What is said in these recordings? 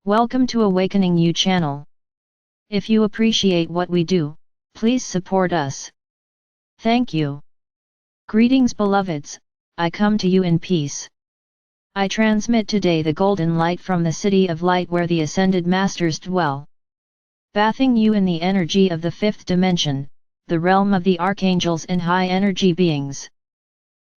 Welcome to Awakening You channel. If you appreciate what we do, please support us. Thank you. Greetings beloveds, I come to you in peace. I transmit today the golden light from the city of light where the ascended masters dwell. Bathing you in the energy of the fifth dimension, the realm of the archangels and high energy beings.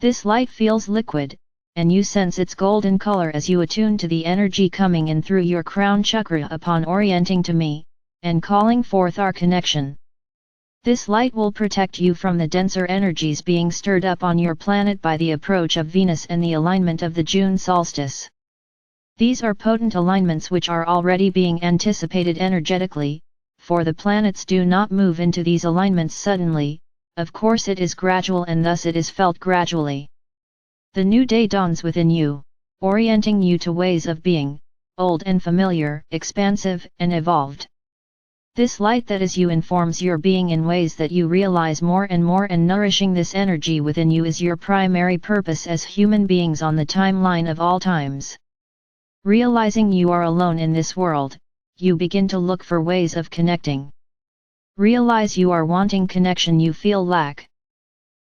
This light feels liquid, and you sense its golden color as you attune to the energy coming in through your crown chakra upon orienting to me, and calling forth our connection. This light will protect you from the denser energies being stirred up on your planet by the approach of Venus and the alignment of the June solstice. These are potent alignments which are already being anticipated energetically, for the planets do not move into these alignments suddenly, of course it is gradual and thus it is felt gradually. The new day dawns within you, orienting you to ways of being, old and familiar, expansive and evolved. This light that is you informs your being in ways that you realize more and more, and nourishing this energy within you is your primary purpose as human beings on the timeline of all times. Realizing you are alone in this world, you begin to look for ways of connecting. Realize you are wanting connection, you feel lack.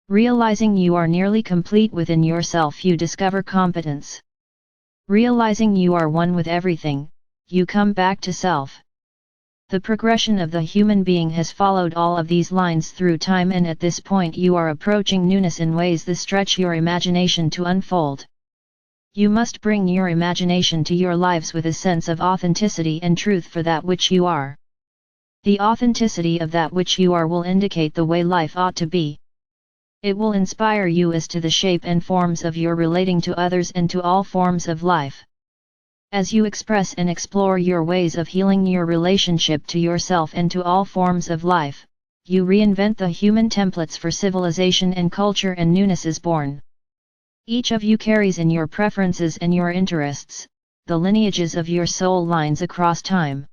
Realizing you are nearly complete within yourself, you discover competence. Realizing you are one with everything, you come back to self. The progression of the human being has followed all of these lines through time, and at this point you are approaching newness in ways that stretch your imagination to unfold. You must bring your imagination to your lives with a sense of authenticity and truth for that which you are. The authenticity of that which you are will indicate the way life ought to be. It will inspire you as to the shape and forms of your relating to others and to all forms of life. As you express and explore your ways of healing your relationship to yourself and to all forms of life, you reinvent the human templates for civilization and culture, and newness is born. Each of you carries in your preferences and your interests, the lineages of your soul lines across time.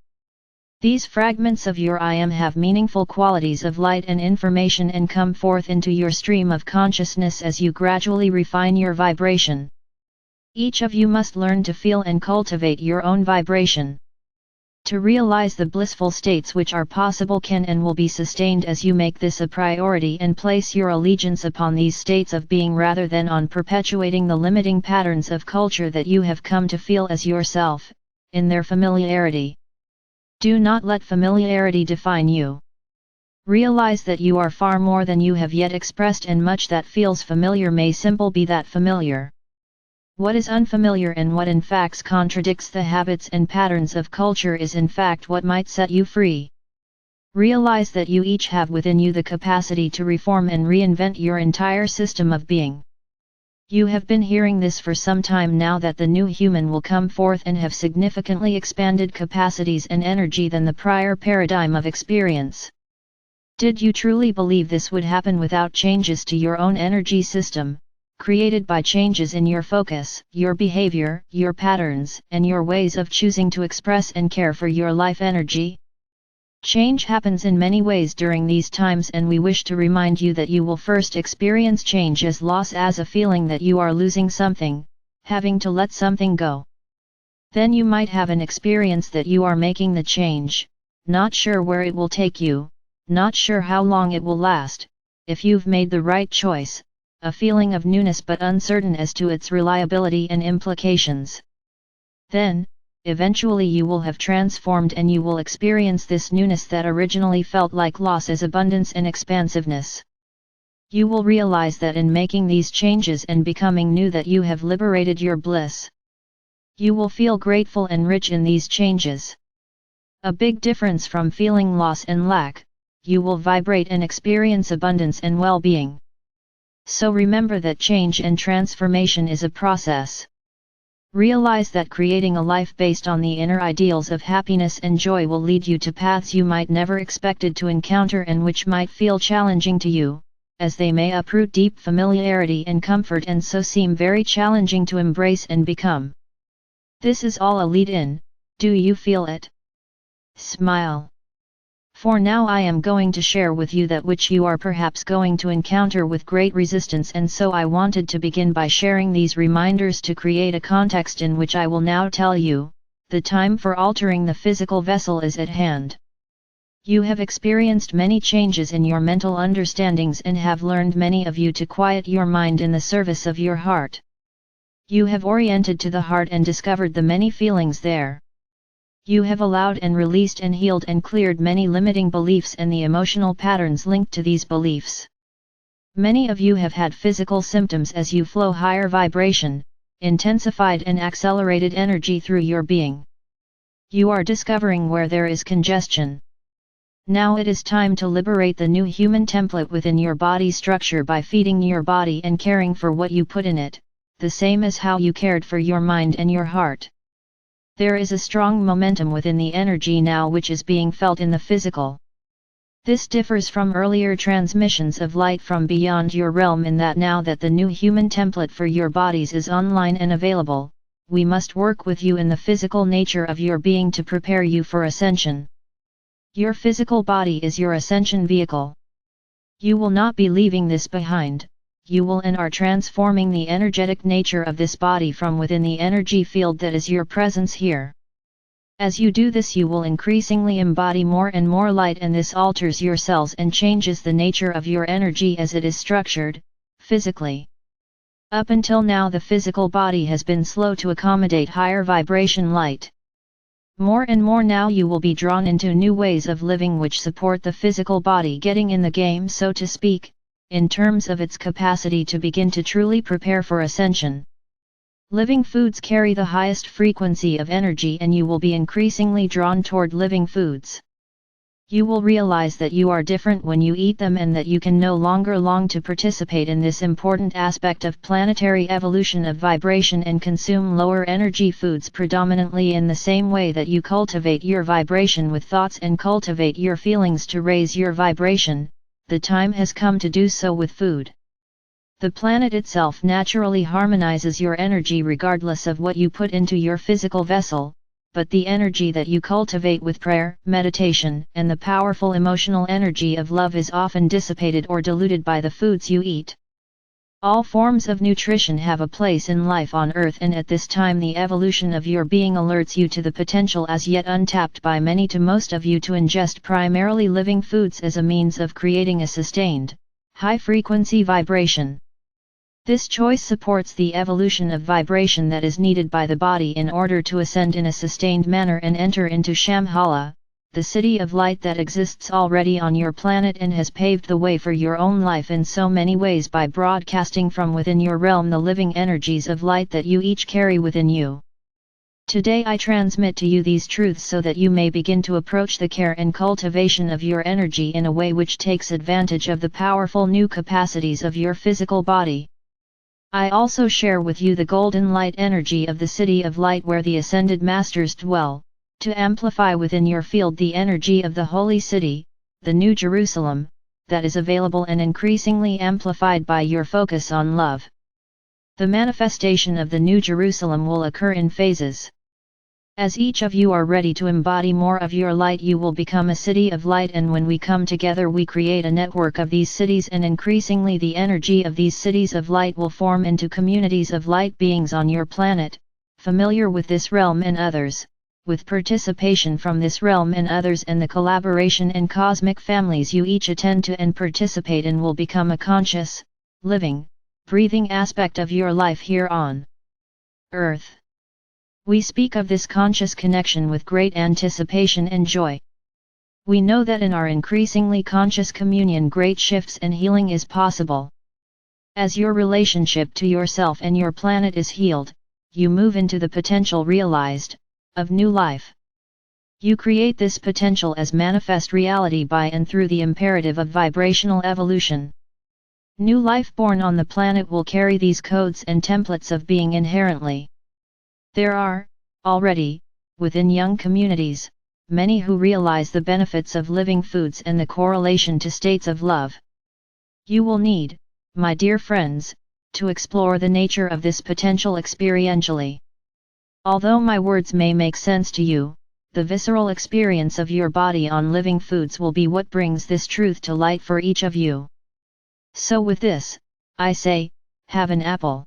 These fragments of your I am have meaningful qualities of light and information and come forth into your stream of consciousness as you gradually refine your vibration. Each of you must learn to feel and cultivate your own vibration. To realize the blissful states which are possible can and will be sustained as you make this a priority and place your allegiance upon these states of being rather than on perpetuating the limiting patterns of culture that you have come to feel as yourself, in their familiarity. Do not let familiarity define you. Realize that you are far more than you have yet expressed, and much that feels familiar may simply be that familiar. What is unfamiliar and what in fact contradicts the habits and patterns of culture is in fact what might set you free. Realize that you each have within you the capacity to reform and reinvent your entire system of being. You have been hearing this for some time now, that the new human will come forth and have significantly expanded capacities and energy than the prior paradigm of experience. Did you truly believe this would happen without changes to your own energy system, created by changes in your focus, your behavior, your patterns, and your ways of choosing to express and care for your life energy? Change happens in many ways during these times, and we wish to remind you that you will first experience change as loss, as a feeling that you are losing something, having to let something go. Then you might have an experience that you are making the change, not sure where it will take you, not sure how long it will last, if you've made the right choice, a feeling of newness but uncertain as to its reliability and implications. Then, eventually you will have transformed and you will experience this newness that originally felt like loss as abundance and expansiveness. You will realize that in making these changes and becoming new that you have liberated your bliss. You will feel grateful and rich in these changes. A big difference from feeling loss and lack, you will vibrate and experience abundance and well-being. So remember that change and transformation is a process. Realize that creating a life based on the inner ideals of happiness and joy will lead you to paths you might never expected to encounter and which might feel challenging to you, as they may uproot deep familiarity and comfort and so seem very challenging to embrace and become. This is all a lead-in, do you feel it? Smile. For now I am going to share with you that which you are perhaps going to encounter with great resistance, and so I wanted to begin by sharing these reminders to create a context in which I will now tell you, the time for altering the physical vessel is at hand. You have experienced many changes in your mental understandings and have learned many of you to quiet your mind in the service of your heart. You have oriented to the heart and discovered the many feelings there. You have allowed and released and healed and cleared many limiting beliefs and the emotional patterns linked to these beliefs. Many of you have had physical symptoms as you flow higher vibration, intensified and accelerated energy through your being. You are discovering where there is congestion. Now it is time to liberate the new human template within your body structure by feeding your body and caring for what you put in it, the same as how you cared for your mind and your heart. There is a strong momentum within the energy now which is being felt in the physical. This differs from earlier transmissions of light from beyond your realm in that now that the new human template for your bodies is online and available, we must work with you in the physical nature of your being to prepare you for ascension. Your physical body is your ascension vehicle. You will not be leaving this behind, you will and are transforming the energetic nature of this body from within the energy field that is your presence here. As you do this you will increasingly embody more and more light, and this alters your cells and changes the nature of your energy as it is structured, physically. Up until now the physical body has been slow to accommodate higher vibration light. More and more now you will be drawn into new ways of living which support the physical body getting in the game, so to speak, in terms of its capacity to begin to truly prepare for ascension. Living foods carry the highest frequency of energy and you will be increasingly drawn toward living foods. You will realize that you are different when you eat them and that you can no longer long to participate in this important aspect of planetary evolution of vibration and consume lower energy foods predominantly in the same way that you cultivate your vibration with thoughts and cultivate your feelings to raise your vibration. The time has come to do so with food. The planet itself naturally harmonizes your energy regardless of what you put into your physical vessel, but the energy that you cultivate with prayer, meditation, and the powerful emotional energy of love is often dissipated or diluted by the foods you eat. All forms of nutrition have a place in life on Earth, and at this time the evolution of your being alerts you to the potential as yet untapped by many to most of you to ingest primarily living foods as a means of creating a sustained, high-frequency vibration. This choice supports the evolution of vibration that is needed by the body in order to ascend in a sustained manner and enter into Shambhala, the city of light that exists already on your planet and has paved the way for your own life in so many ways by broadcasting from within your realm the living energies of light that you each carry within you. Today I transmit to you these truths so that you may begin to approach the care and cultivation of your energy in a way which takes advantage of the powerful new capacities of your physical body. I also share with you the golden light energy of the city of light where the ascended masters dwell, to amplify within your field the energy of the holy city, the New Jerusalem, that is available and increasingly amplified by your focus on love. The manifestation of the New Jerusalem will occur in phases. As each of you are ready to embody more of your light, you will become a city of light, and when we come together we create a network of these cities, and increasingly the energy of these cities of light will form into communities of light beings on your planet, familiar with this realm and others, with participation from this realm and others, and the collaboration and cosmic families you each attend to and participate in will become a conscious, living, breathing aspect of your life here on Earth. We speak of this conscious connection with great anticipation and joy. We know that in our increasingly conscious communion great shifts and healing is possible. As your relationship to yourself and your planet is healed, you move into the potential realized, of new life. You create this potential as manifest reality by and through the imperative of vibrational evolution. New life born on the planet will carry these codes and templates of being inherently. There are, already, within young communities, many who realize the benefits of living foods and the correlation to states of love. You will need, my dear friends, to explore the nature of this potential experientially. Although my words may make sense to you, the visceral experience of your body on living foods will be what brings this truth to light for each of you. So with this, I say, have an apple.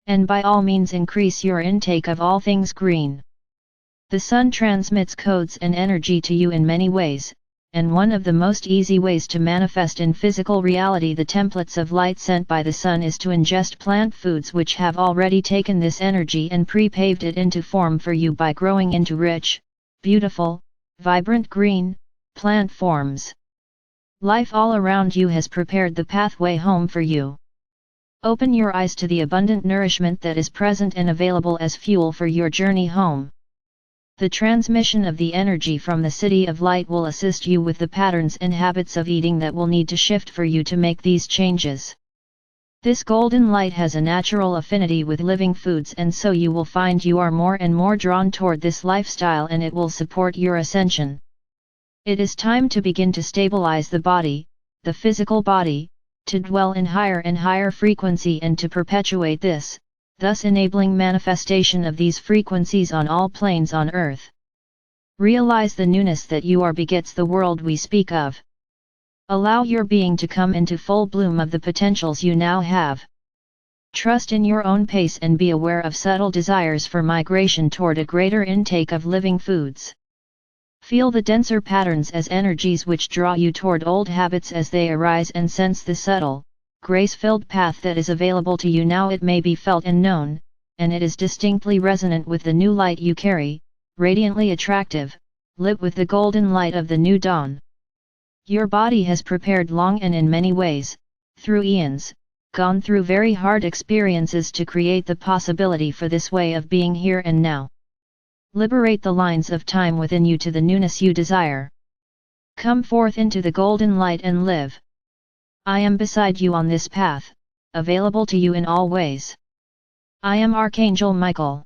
And by all means increase your intake of all things green. The sun transmits codes and energy to you in many ways, and one of the most easy ways to manifest in physical reality the templates of light sent by the sun is to ingest plant foods which have already taken this energy and pre-paved it into form for you by growing into rich, beautiful, vibrant green, plant forms. Life all around you has prepared the pathway home for you. Open your eyes to the abundant nourishment that is present and available as fuel for your journey home. The transmission of the energy from the City of Light will assist you with the patterns and habits of eating that will need to shift for you to make these changes. This golden light has a natural affinity with living foods, and so you will find you are more and more drawn toward this lifestyle, and it will support your ascension. It is time to begin to stabilize the body, the physical body, to dwell in higher and higher frequency and to perpetuate this, thus enabling manifestation of these frequencies on all planes on earth. Realize the newness that you are begets the world we speak of. Allow your being to come into full bloom of the potentials you now have. Trust in your own pace and be aware of subtle desires for migration toward a greater intake of living foods. Feel the denser patterns as energies which draw you toward old habits as they arise, and sense the subtle, grace-filled path that is available to you now. It may be felt and known, and it is distinctly resonant with the new light you carry, radiantly attractive, lit with the golden light of the new dawn. Your body has prepared long and in many ways, through eons, gone through very hard experiences to create the possibility for this way of being here and now. Liberate the lines of time within you to the newness you desire. Come forth into the golden light and live. I am beside you on this path, available to you in all ways. I am Archangel Michael.